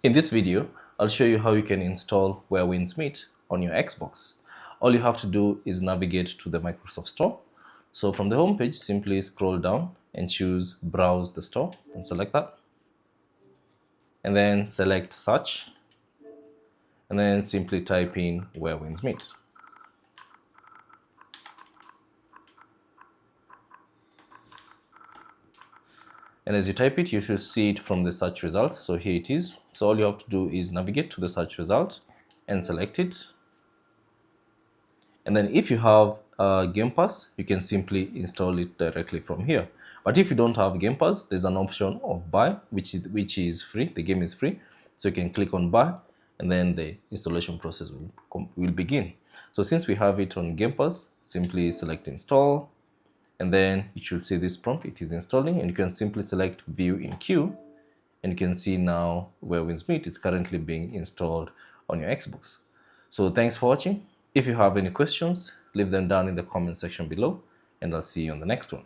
In this video, I'll show you how you can install Where Winds Meet on your Xbox. All you have to do is navigate to the Microsoft Store. So from the home page, simply scroll down and choose Browse the Store and select that. And then select Search. And then simply type in Where Winds Meet. And as you type it, you should see it from the search result. So here it is. So all you have to do is navigate to the search result and select it. And then if you have Game Pass, you can simply install it directly from here. But if you don't have Game Pass, there's an option of buy, which is free. The game is free. So you can click on buy and then the installation process will begin. So since we have it on Game Pass, simply select install. And then you should see this prompt, it is installing, and you can simply select view in queue, and you can see now Where Winds Meet is currently being installed on your Xbox. So thanks for watching. If you have any questions, leave them down in the comment section below, and I'll see you on the next one.